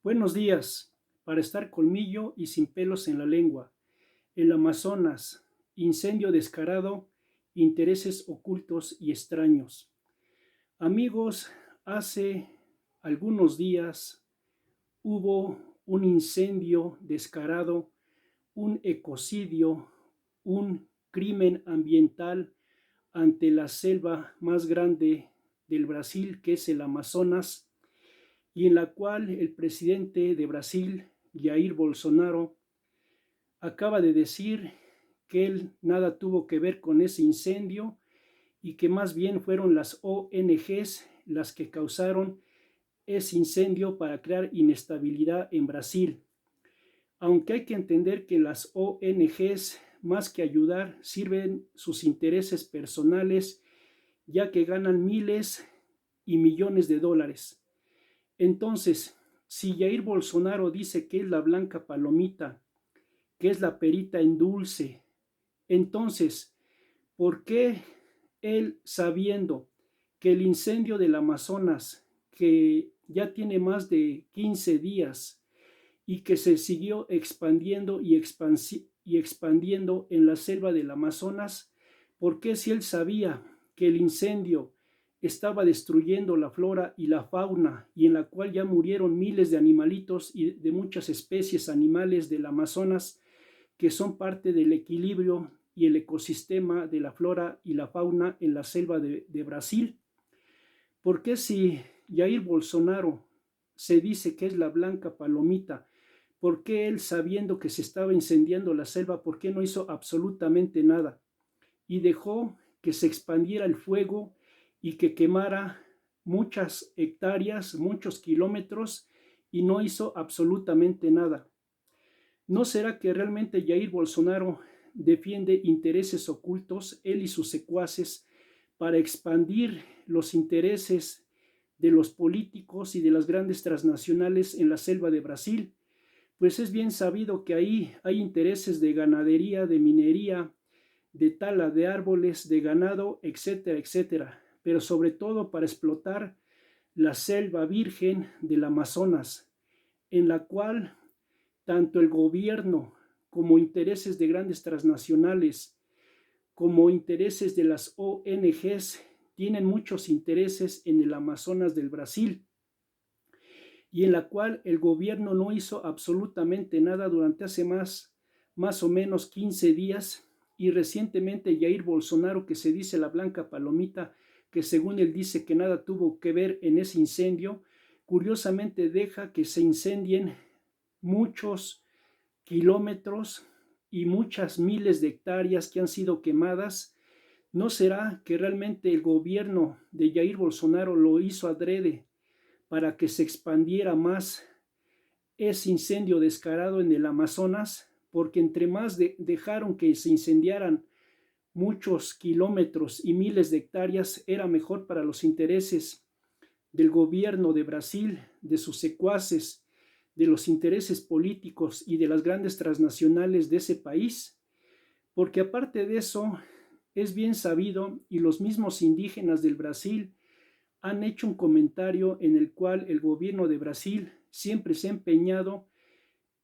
Buenos días, para estar colmillo y sin pelos en la lengua. El Amazonas, incendio descarado, intereses ocultos y extraños. Amigos, hace algunos días hubo un incendio descarado, un ecocidio, un crimen ambiental ante la selva más grande del Brasil, que es el Amazonas, y en la cual el presidente de Brasil, Jair Bolsonaro, acaba de decir que él nada tuvo que ver con ese incendio y que más bien fueron las ONGs las que causaron ese incendio para crear inestabilidad en Brasil. Aunque hay que entender que las ONGs, más que ayudar, sirven sus intereses personales, ya que ganan miles y millones de dólares. Entonces, si Jair Bolsonaro dice que es la blanca palomita, que es la perita en dulce, entonces, ¿por qué él, sabiendo que el incendio del Amazonas, que ya tiene más de 15 días y que se siguió expandiendo y expandiendo en la selva del Amazonas, por qué si él sabía que el incendio estaba destruyendo la flora y la fauna y en la cual ya murieron miles de animalitos y de muchas especies animales del Amazonas que son parte del equilibrio y el ecosistema de la flora y la fauna en la selva de Brasil? ¿Por qué si Jair Bolsonaro se dice que es la blanca palomita, por qué él, sabiendo que se estaba incendiando la selva, por qué no hizo absolutamente nada y dejó que se expandiera el fuego y que quemara muchas hectáreas, muchos kilómetros, y no hizo absolutamente nada? ¿No será que realmente Jair Bolsonaro defiende intereses ocultos, él y sus secuaces, para expandir los intereses de los políticos y de las grandes transnacionales en la selva de Brasil? Pues es bien sabido que ahí hay intereses de ganadería, de minería, de tala de árboles, de ganado, etcétera, etcétera, pero sobre todo para explotar la selva virgen del Amazonas, en la cual tanto el gobierno como intereses de grandes transnacionales, como intereses de las ONGs, tienen muchos intereses en el Amazonas del Brasil, y en la cual el gobierno no hizo absolutamente nada durante hace más o menos 15 días, y recientemente Jair Bolsonaro, que se dice la blanca palomita, que según él dice que nada tuvo que ver en ese incendio, curiosamente deja que se incendien muchos kilómetros y muchas miles de hectáreas que han sido quemadas. ¿No será que realmente el gobierno de Jair Bolsonaro lo hizo adrede para que se expandiera más ese incendio descarado en el Amazonas? Porque entre más dejaron que se incendiaran muchos kilómetros y miles de hectáreas, era mejor para los intereses del gobierno de Brasil, de sus secuaces, de los intereses políticos y de las grandes transnacionales de ese país. Porque aparte de eso, es bien sabido, y los mismos indígenas del Brasil han hecho un comentario en el cual el gobierno de Brasil siempre se ha empeñado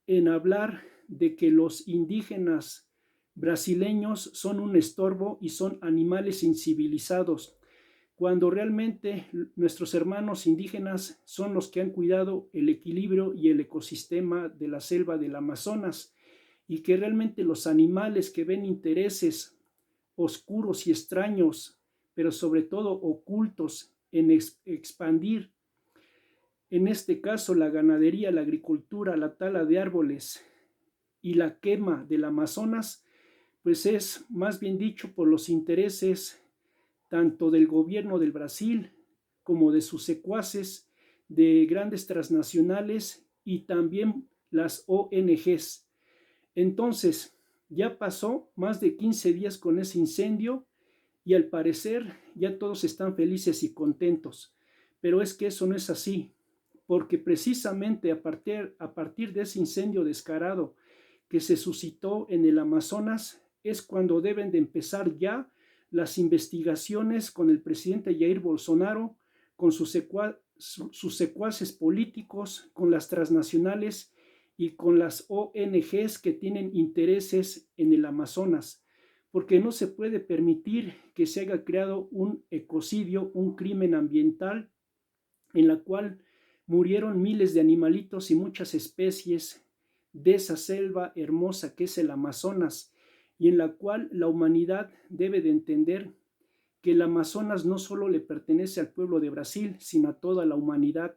en hablar de que los indígenas brasileños son un estorbo y son animales incivilizados, cuando realmente nuestros hermanos indígenas son los que han cuidado el equilibrio y el ecosistema de la selva del Amazonas, y que realmente los animales que ven intereses oscuros y extraños, pero sobre todo ocultos, en expandir, en este caso, la ganadería, la agricultura, la tala de árboles y la quema del Amazonas, pues es más bien dicho por los intereses tanto del gobierno del Brasil como de sus secuaces, de grandes transnacionales y también las ONGs. Entonces, ya pasó más de 15 días con ese incendio y al parecer ya todos están felices y contentos. Pero es que eso no es así, porque precisamente a partir de ese incendio descarado que se suscitó en el Amazonas es cuando deben de empezar ya las investigaciones con el presidente Jair Bolsonaro, con sus sus secuaces políticos, con las transnacionales y con las ONGs que tienen intereses en el Amazonas, porque no se puede permitir que se haya creado un ecocidio, un crimen ambiental, en la cual murieron miles de animalitos y muchas especies de esa selva hermosa que es el Amazonas, y en la cual la humanidad debe de entender que el Amazonas no solo le pertenece al pueblo de Brasil, sino a toda la humanidad,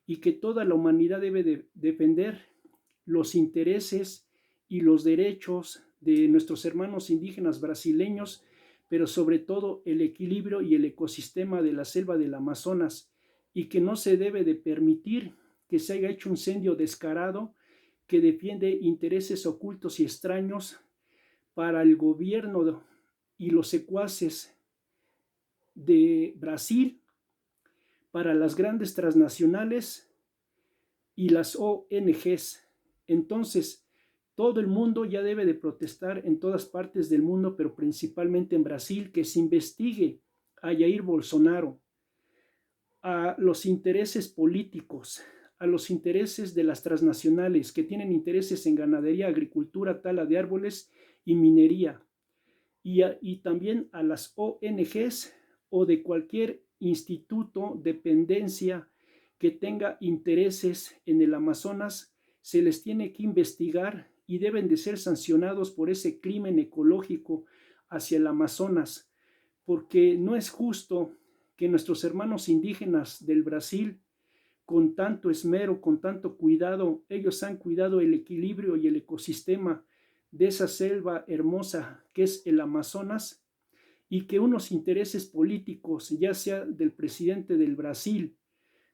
y que toda la humanidad debe de defender los intereses y los derechos de nuestros hermanos indígenas brasileños, pero sobre todo el equilibrio y el ecosistema de la selva del Amazonas, y que no se debe de permitir que se haya hecho un incendio descarado que defiende intereses ocultos y extraños para el gobierno y los secuaces de Brasil, para las grandes transnacionales y las ONGs. Entonces, todo el mundo ya debe de protestar en todas partes del mundo, pero principalmente en Brasil, que se investigue a Jair Bolsonaro, a los intereses políticos, a los intereses de las transnacionales que tienen intereses en ganadería, agricultura, tala de árboles y minería, y también a las ONGs o de cualquier instituto, dependencia que tenga intereses en el Amazonas, se les tiene que investigar y deben de ser sancionados por ese crimen ecológico hacia el Amazonas, porque no es justo que nuestros hermanos indígenas del Brasil, con tanto esmero, con tanto cuidado, ellos han cuidado el equilibrio y el ecosistema de esa selva hermosa que es el Amazonas, y que unos intereses políticos, ya sea del presidente del Brasil,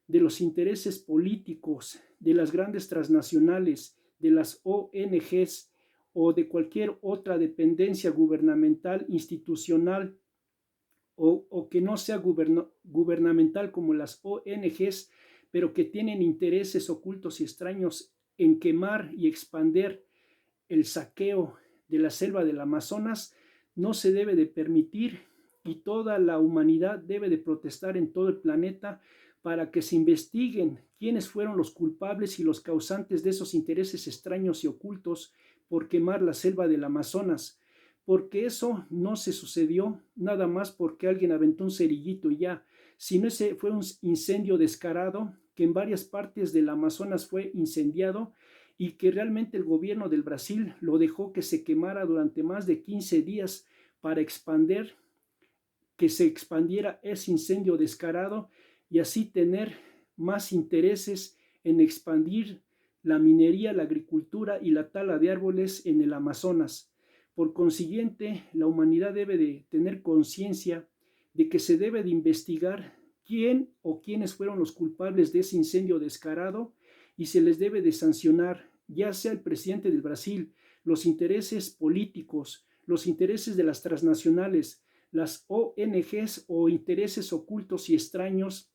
de los intereses políticos de las grandes transnacionales, de las ONGs o de cualquier otra dependencia gubernamental, institucional, o que no sea gubernamental como las ONGs, pero que tienen intereses ocultos y extraños en quemar y expandir el saqueo de la selva del Amazonas, no se debe de permitir, y toda la humanidad debe de protestar en todo el planeta para que se investiguen quiénes fueron los culpables y los causantes de esos intereses extraños y ocultos por quemar la selva del Amazonas, porque eso no se sucedió nada más porque alguien aventó un cerillito y ya, sino ese fue un incendio descarado que en varias partes del Amazonas fue incendiado, y que realmente el gobierno del Brasil lo dejó que se quemara durante más de 15 días para expandir, que se expandiera ese incendio descarado y así tener más intereses en expandir la minería, la agricultura y la tala de árboles en el Amazonas. Por consiguiente, la humanidad debe de tener conciencia de que se debe de investigar quién o quiénes fueron los culpables de ese incendio descarado, y se les debe de sancionar, ya sea el presidente del Brasil, los intereses políticos, los intereses de las transnacionales, las ONGs o intereses ocultos y extraños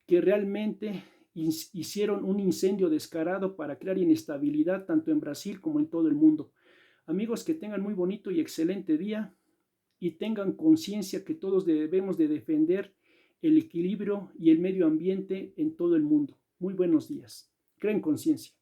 que realmente hicieron un incendio descarado para crear inestabilidad tanto en Brasil como en todo el mundo. Amigos, que tengan muy bonito y excelente día, y tengan conciencia que todos debemos de defender el equilibrio y el medio ambiente en todo el mundo. Muy buenos días. Creen conciencia.